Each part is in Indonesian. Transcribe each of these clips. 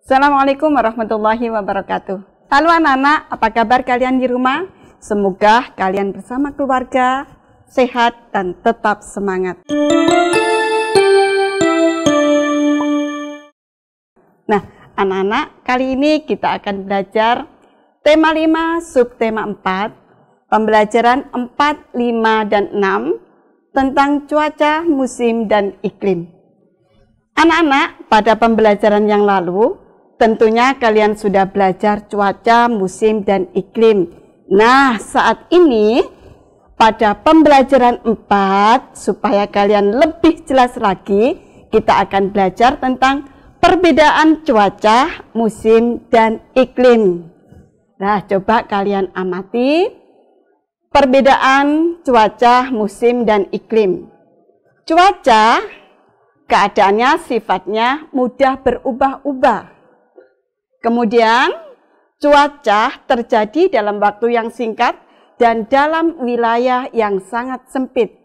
Assalamualaikum warahmatullahi wabarakatuh. Halo anak-anak, apa kabar kalian di rumah? Semoga kalian bersama keluarga sehat dan tetap semangat. Nah, anak-anak, kali ini kita akan belajar tema 5, subtema 4, pembelajaran 4, 5, dan 6 tentang cuaca, musim, dan iklim. Anak-anak, pada pembelajaran yang lalu, tentunya kalian sudah belajar cuaca, musim, dan iklim. Nah, saat ini pada pembelajaran 4, supaya kalian lebih jelas lagi, kita akan belajar tentang perbedaan cuaca, musim, dan iklim. Nah, coba kalian amati perbedaan cuaca, musim, dan iklim. Cuaca, keadaannya sifatnya mudah berubah-ubah. Kemudian, cuaca terjadi dalam waktu yang singkat dan dalam wilayah yang sangat sempit.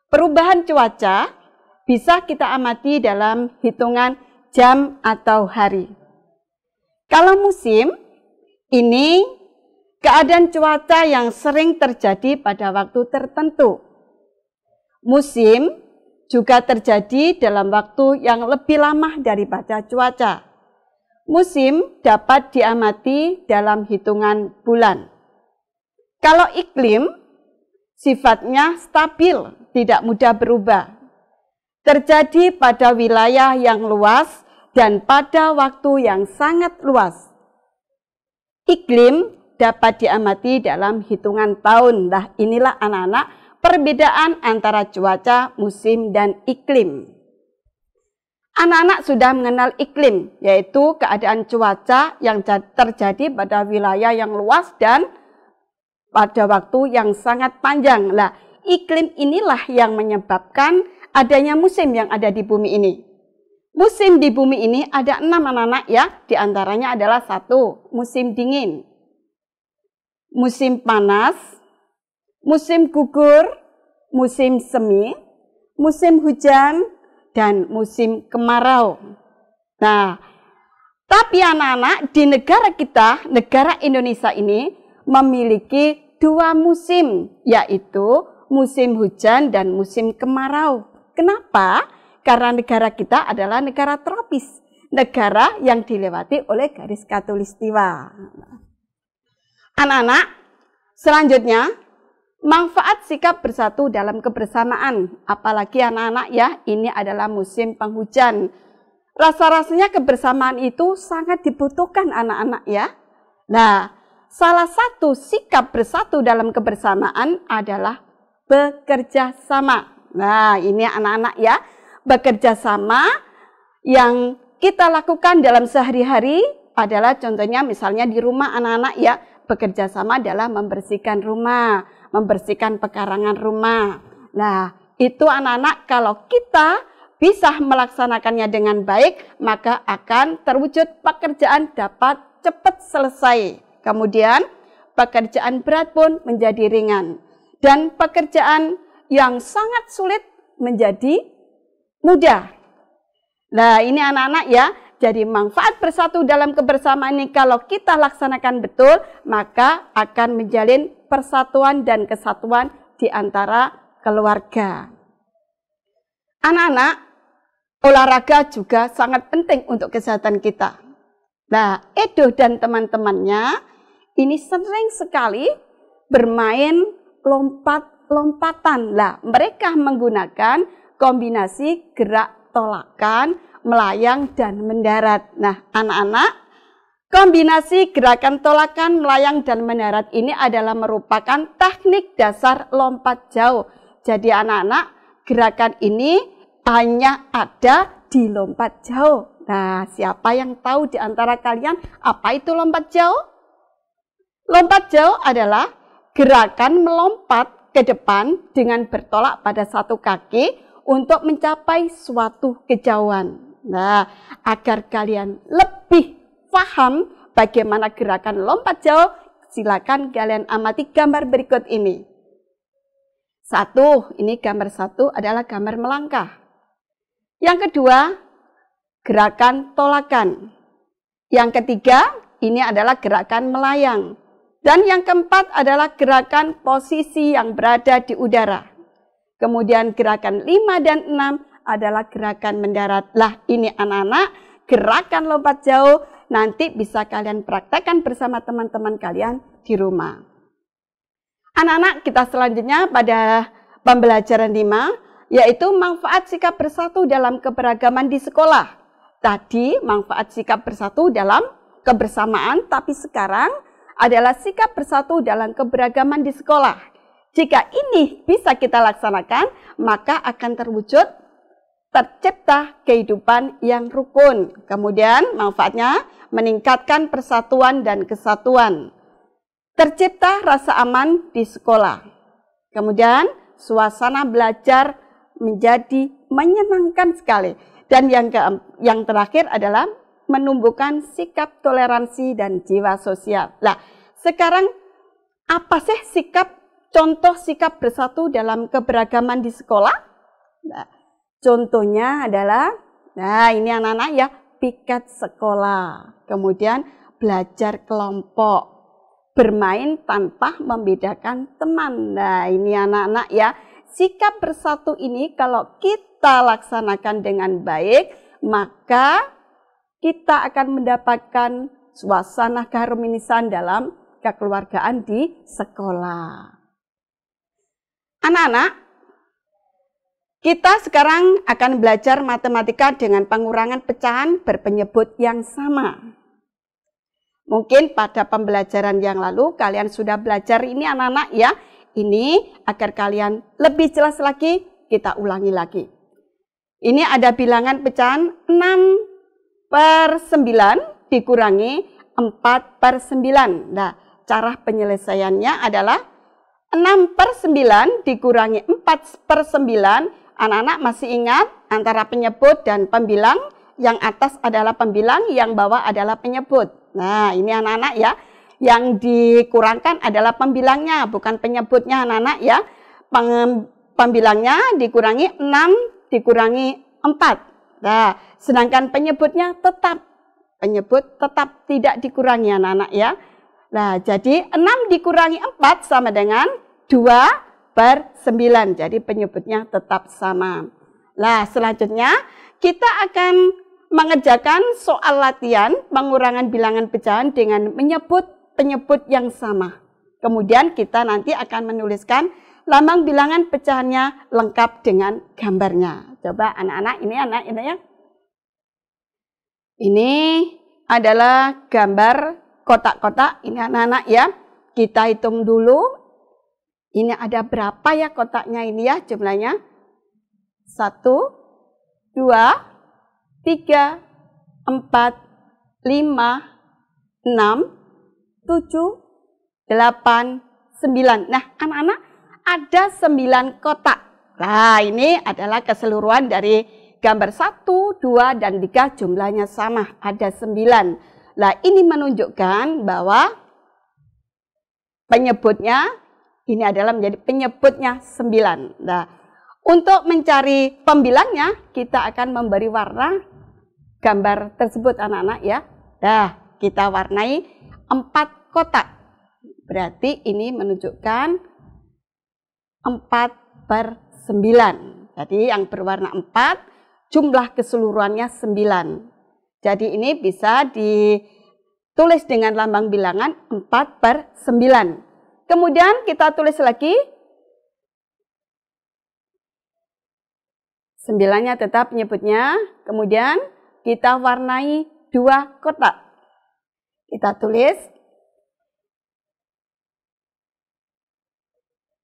Perubahan cuaca bisa kita amati dalam hitungan jam atau hari. Kalau musim, ini keadaan cuaca yang sering terjadi pada waktu tertentu. Musim juga terjadi dalam waktu yang lebih lama daripada cuaca. Musim dapat diamati dalam hitungan bulan. Kalau iklim, sifatnya stabil, tidak mudah berubah. Terjadi pada wilayah yang luas dan pada waktu yang sangat luas. Iklim dapat diamati dalam hitungan tahun. Nah, inilah anak-anak perbedaan antara cuaca, musim, dan iklim. Anak-anak sudah mengenal iklim, yaitu keadaan cuaca yang terjadi pada wilayah yang luas dan pada waktu yang sangat panjang. Nah, iklim inilah yang menyebabkan adanya musim yang ada di bumi ini. Musim di bumi ini ada 6 anak-anak ya, di antaranya adalah 1, musim dingin, musim panas, musim gugur, musim semi, musim hujan, dan musim kemarau. Nah, tapi anak-anak, di negara kita, negara Indonesia ini memiliki 2 musim, yaitu musim hujan dan musim kemarau. Kenapa? Karena negara kita adalah negara tropis, negara yang dilewati oleh garis khatulistiwa. Anak-anak, selanjutnya, manfaat sikap bersatu dalam kebersamaan, apalagi anak-anak ya, ini adalah musim penghujan. Rasa-rasanya kebersamaan itu sangat dibutuhkan anak-anak ya. Nah, salah satu sikap bersatu dalam kebersamaan adalah bekerja sama. Nah, ini anak-anak ya, bekerja sama yang kita lakukan dalam sehari-hari adalah contohnya misalnya di rumah anak-anak ya, bekerja sama adalah membersihkan rumah, membersihkan pekarangan rumah. Nah, itu anak-anak kalau kita bisa melaksanakannya dengan baik, maka akan terwujud pekerjaan dapat cepat selesai. Kemudian, pekerjaan berat pun menjadi ringan. Dan pekerjaan yang sangat sulit menjadi mudah. Nah, ini anak-anak ya. Jadi manfaat bersatu dalam kebersamaan ini kalau kita laksanakan betul, maka akan menjalin persatuan dan kesatuan di antara keluarga. Anak-anak, olahraga juga sangat penting untuk kesehatan kita. Nah, Edo dan teman-temannya ini sering sekali bermain lompat-lompatan. Nah, mereka menggunakan kombinasi gerak tolakan, melayang, dan mendarat. Nah, anak-anak, kombinasi gerakan tolakan, melayang, dan mendarat ini adalah merupakan teknik dasar lompat jauh. Jadi anak-anak, gerakan ini hanya ada di lompat jauh. Nah, siapa yang tahu di antara kalian apa itu lompat jauh? Lompat jauh adalah gerakan melompat ke depan dengan bertolak pada satu kaki untuk mencapai suatu kejauhan. Nah, agar kalian lebih paham bagaimana gerakan lompat jauh, silakan kalian amati gambar berikut ini. 1, ini gambar 1 adalah gambar melangkah. Yang kedua, gerakan tolakan. Yang ketiga, ini adalah gerakan melayang. Dan yang keempat adalah gerakan posisi yang berada di udara. Kemudian gerakan 5 dan 6 adalah gerakan mendarat. Lah, ini anak-anak, gerakan lompat jauh nanti bisa kalian praktekkan bersama teman-teman kalian di rumah. Anak-anak, kita selanjutnya pada pembelajaran 5, yaitu manfaat sikap bersatu dalam keberagaman di sekolah. Tadi manfaat sikap bersatu dalam kebersamaan, tapi sekarang adalah sikap bersatu dalam keberagaman di sekolah. Jika ini bisa kita laksanakan, maka akan tercipta kehidupan yang rukun. Kemudian manfaatnya meningkatkan persatuan dan kesatuan. Tercipta rasa aman di sekolah. Kemudian suasana belajar menjadi menyenangkan sekali. Dan yang terakhir adalah menumbuhkan sikap toleransi dan jiwa sosial. Nah, sekarang apa sih contoh sikap bersatu dalam keberagaman di sekolah? Nah, contohnya adalah, nah ini anak-anak ya, piket sekolah. Kemudian belajar kelompok, bermain tanpa membedakan teman. Nah ini anak-anak ya, sikap bersatu ini kalau kita laksanakan dengan baik, maka kita akan mendapatkan suasana keharmonisan dalam kekeluargaan di sekolah. Anak-anak, kita sekarang akan belajar matematika dengan pengurangan pecahan berpenyebut yang sama. Mungkin pada pembelajaran yang lalu kalian sudah belajar ini anak-anak ya. Ini agar kalian lebih jelas lagi, kita ulangi lagi. Ini ada bilangan pecahan 6/9 dikurangi 4/9. Nah, cara penyelesaiannya adalah 6/9 dikurangi 4/9. Anak-anak masih ingat antara penyebut dan pembilang? Yang atas adalah pembilang, yang bawah adalah penyebut. Nah, ini anak-anak ya. Yang dikurangkan adalah pembilangnya, bukan penyebutnya anak-anak ya. Pembilangnya dikurangi 6 dikurangi 4. Nah, sedangkan penyebutnya tetap. Penyebut tetap tidak dikurangi anak-anak ya. Nah, jadi 6 dikurangi 4 sama dengan 2/9. Jadi penyebutnya tetap sama. Nah, selanjutnya kita akan mengerjakan soal latihan pengurangan bilangan pecahan dengan menyebut penyebut yang sama. Kemudian kita nanti akan menuliskan lambang bilangan pecahannya lengkap dengan gambarnya. Coba anak-anak, ini ya. Ini adalah gambar kotak-kotak. Ini anak-anak ya. Kita hitung dulu. Ini ada berapa ya kotaknya ini ya jumlahnya? 1, 2, 3, 4, 5, 6, 7, 8, 9. Nah, anak-anak ada 9 kotak. Nah, ini adalah keseluruhan dari gambar 1, 2, dan 3 jumlahnya sama. Ada 9. Nah, ini menunjukkan bahwa penyebutnya, ini adalah menjadi penyebutnya 9. Nah, untuk mencari pembilangnya, kita akan memberi warna gambar tersebut anak-anak ya. Nah, kita warnai 4 kotak. Berarti ini menunjukkan 4/9. Jadi yang berwarna 4, jumlah keseluruhannya 9. Jadi ini bisa ditulis dengan lambang bilangan 4/9. Kemudian kita tulis lagi 9-nya tetap penyebutnya. Kemudian kita warnai 2 kotak. Kita tulis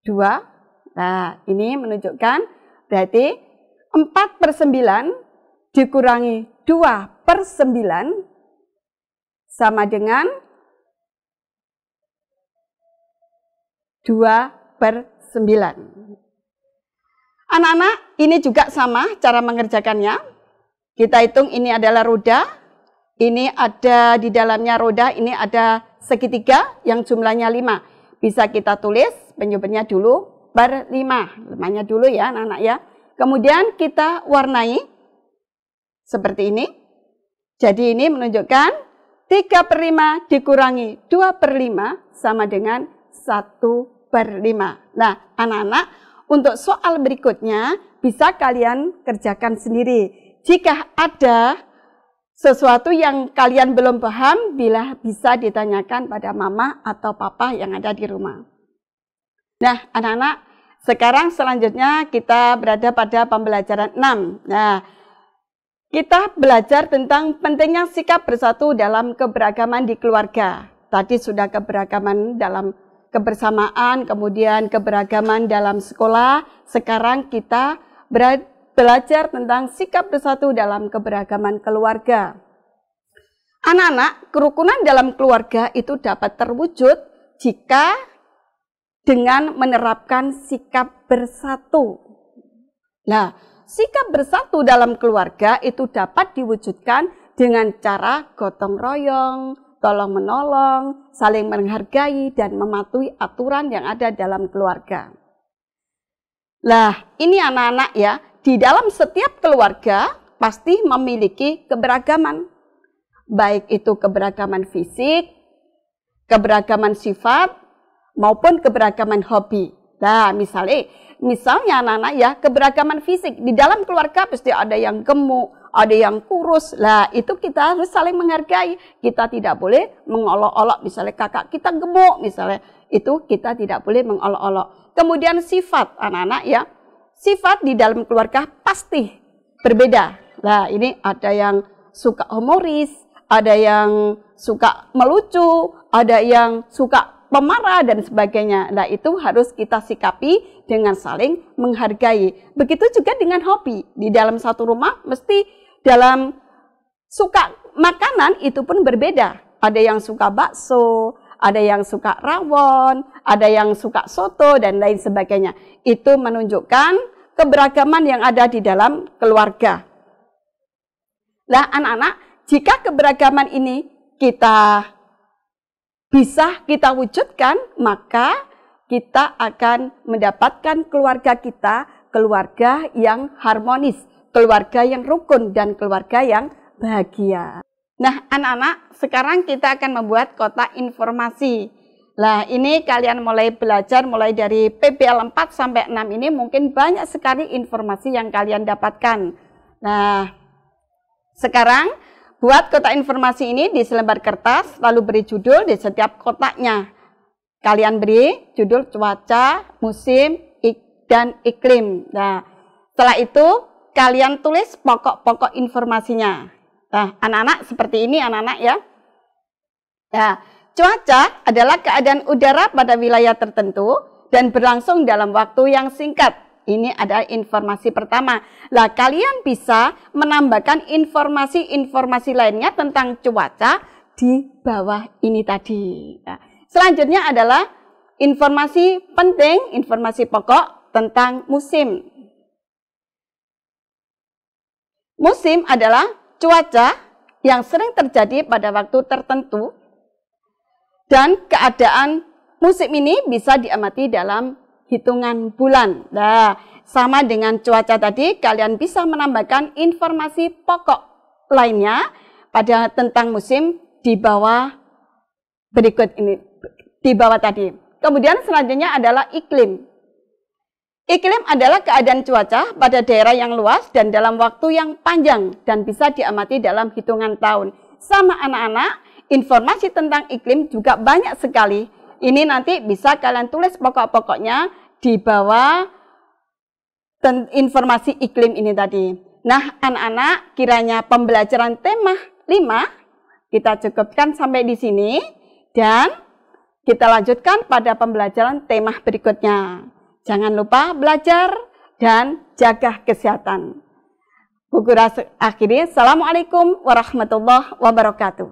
2. Nah, ini menunjukkan berarti 4/9 dikurangi 2/9 sama dengan 2/9. Anak-anak, ini juga sama cara mengerjakannya. Kita hitung ini adalah roda. Ini ada di dalamnya roda, ini ada segitiga yang jumlahnya 5. Bisa kita tulis penyebutnya dulu /5. 5-nya dulu ya anak-anak ya. Kemudian kita warnai seperti ini. Jadi ini menunjukkan 3/5 dikurangi 2/5 sama dengan 1/5. Nah, anak-anak, untuk soal berikutnya bisa kalian kerjakan sendiri. Jika ada sesuatu yang kalian belum paham, bisa ditanyakan pada mama atau papa yang ada di rumah. Nah, anak-anak, sekarang selanjutnya kita berada pada pembelajaran 6. Nah, kita belajar tentang pentingnya sikap bersatu dalam keberagaman di keluarga. Tadi sudah keberagaman dalam kebersamaan, kemudian keberagaman dalam sekolah. Sekarang kita belajar tentang sikap bersatu dalam keberagaman keluarga. Anak-anak, kerukunan dalam keluarga itu dapat terwujud jika dengan menerapkan sikap bersatu. Nah, sikap bersatu dalam keluarga itu dapat diwujudkan dengan cara gotong royong, tolong menolong, saling menghargai, dan mematuhi aturan yang ada dalam keluarga. Nah, ini anak-anak ya, di dalam setiap keluarga pasti memiliki keberagaman. Baik itu keberagaman fisik, keberagaman sifat, maupun keberagaman hobi. Nah, misalnya anak-anak ya, keberagaman fisik. Di dalam keluarga pasti ada yang gemuk, ada yang kurus. Nah, itu kita harus saling menghargai. Kita tidak boleh mengolok-olok. Misalnya kakak kita gemuk, misalnya. Itu kita tidak boleh mengolok-olok. Kemudian sifat anak-anak ya. Sifat di dalam keluarga pasti berbeda. Nah, ini ada yang suka humoris, ada yang suka melucu, ada yang suka pemarah dan sebagainya. Nah, itu harus kita sikapi dengan saling menghargai. Begitu juga dengan hobi. Di dalam satu rumah mesti dalam suka makanan itu pun berbeda. Ada yang suka bakso, ada yang suka rawon, ada yang suka soto dan lain sebagainya. Itu menunjukkan keberagaman yang ada di dalam keluarga. Nah, anak-anak, jika keberagaman ini bisa kita wujudkan, maka kita akan mendapatkan keluarga kita, keluarga yang harmonis, keluarga yang rukun, dan keluarga yang bahagia. Nah, anak-anak, sekarang kita akan membuat kotak informasi. Nah, ini kalian mulai belajar, mulai dari PBL 4 sampai 6 ini mungkin banyak sekali informasi yang kalian dapatkan. Nah, sekarang buat kotak informasi ini di selembar kertas, lalu beri judul di setiap kotaknya. Kalian beri judul cuaca, musim, dan iklim. Nah, setelah itu kalian tulis pokok-pokok informasinya. Nah, anak-anak seperti ini anak-anak ya. Nah, cuaca adalah keadaan udara pada wilayah tertentu dan berlangsung dalam waktu yang singkat. Ini adalah informasi pertama. Lah, kalian bisa menambahkan informasi-informasi lainnya tentang cuaca di bawah ini tadi. Nah, selanjutnya adalah informasi penting, informasi pokok tentang musim. Musim adalah cuaca yang sering terjadi pada waktu tertentu dan keadaan musim ini bisa diamati dalam hitungan bulan. Nah, sama dengan cuaca tadi, kalian bisa menambahkan informasi pokok lainnya pada tentang musim di bawah berikut ini, di bawah tadi. Kemudian selanjutnya adalah iklim. Iklim adalah keadaan cuaca pada daerah yang luas dan dalam waktu yang panjang dan bisa diamati dalam hitungan tahun. Sama anak-anak, informasi tentang iklim juga banyak sekali. Ini nanti bisa kalian tulis pokok-pokoknya di bawah informasi iklim ini tadi. Nah, anak-anak, kiranya pembelajaran tema 5 kita cukupkan sampai di sini dan kita lanjutkan pada pembelajaran tema berikutnya. Jangan lupa belajar dan jaga kesehatan. Bu Guru akhiri, Assalamualaikum warahmatullahi wabarakatuh.